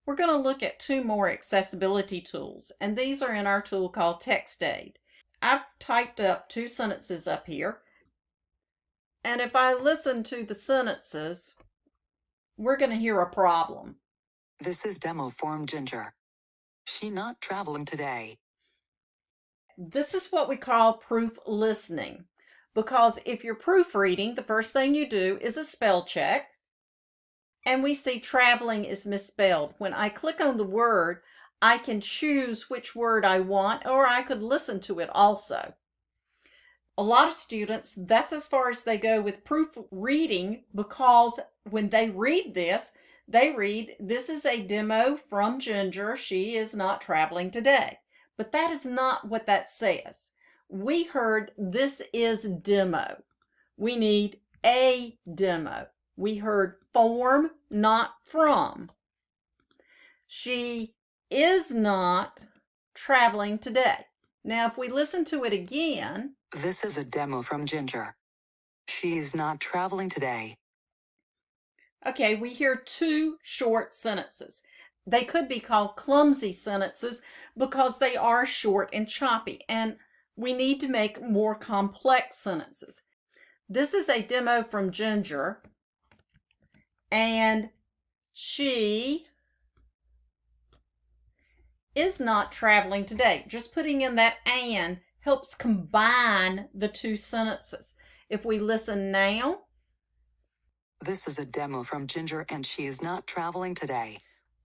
We're going to look at two more accessibility tools, and these are in our tool called TextAid. I've typed up two sentences up here, and if I listen to the sentences, we're going to hear a problem. This is demo form Ginger. She not traveling today. This is what we call proof listening, because if you're proofreading, the first thing you do is a spell check, and we see traveling is misspelled. When I click on the word, I can choose which word I want, or I could listen to it also. A lot of students, that's as far as they go with proofreading, because when they read this, they read, this is a demo from Ginger. She is not traveling today. But that is not what that says. We heard this is demo. We need a demo. We heard form, not from. She is not traveling today. Now, if we listen to it again. This is a demo from Ginger. She is not traveling today. Okay, we hear two short sentences. They could be called clumsy sentences because they are short and choppy, and we need to make more complex sentences. This is a demo from Ginger, and she is not traveling today. Just putting in that and helps combine the two sentences. If we listen now. This is a demo from Ginger and she is not traveling today.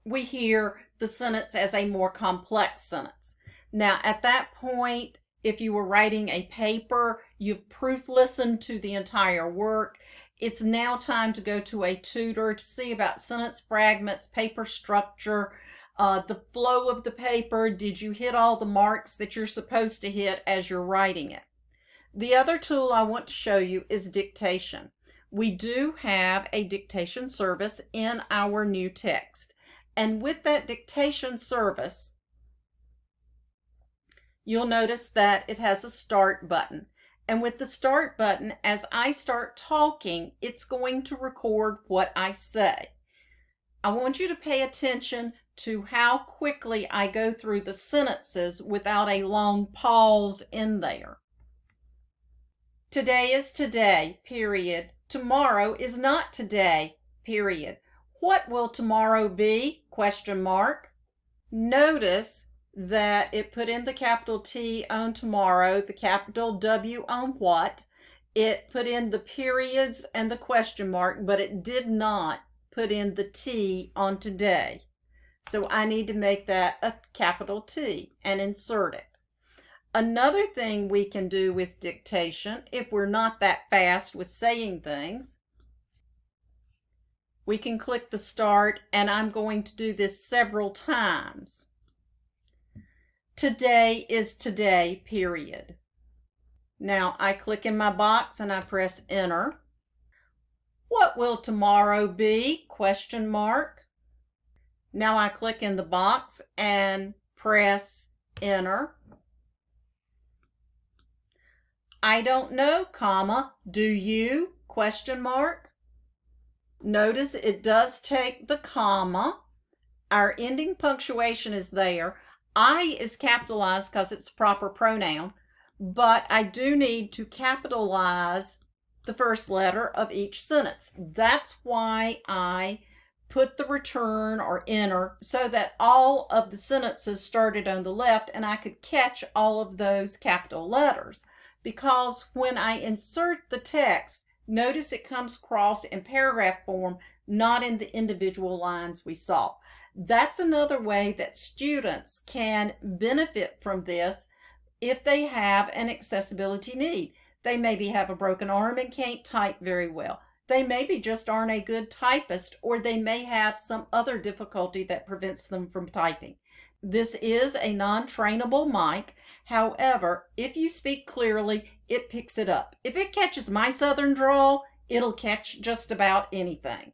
We hear the sentence as a more complex sentence. Now, at that point, if you were writing a paper, you've proof listened to the entire work. It's now time to go to a tutor to see about sentence fragments, paper structure, the flow of the paper. Did you hit all the marks that you're supposed to hit as you're writing it? The other tool I want to show you is dictation. We do have a dictation service in our new text. And with that dictation service, you'll notice that it has a start button. And with the start button, as I start talking, it's going to record what I say. I want you to pay attention to how quickly I go through the sentences without a long pause in there. Today is today, period. Tomorrow is not today, period. What will tomorrow be? Question mark. Notice that it put in the capital T on tomorrow, the capital W on what. It put in the periods and the question mark, but it did not put in the T on today. So I need to make that a capital T and insert it. Another thing we can do with dictation, if we're not that fast with saying things, we can click the start, and I'm going to do this several times. Today is today, period. Now I click in my box and I press enter. What will tomorrow be? Question mark. Now I click in the box and press enter. I don't know, comma, do you? Question mark. Notice it does take the comma. Our ending punctuation is there. I is capitalized because it's proper pronoun, but I do need to capitalize the first letter of each sentence. That's why I put the return or enter so that all of the sentences started on the left and I could catch all of those capital letters. Because when I insert the text, notice it comes across in paragraph form, not in the individual lines we saw. That's another way that students can benefit from this if they have an accessibility need. They maybe have a broken arm and can't type very well. They maybe just aren't a good typist, or they may have some other difficulty that prevents them from typing. This is a non-trainable mic. However, if you speak clearly, it picks it up. If it catches my southern drawl, it'll catch just about anything.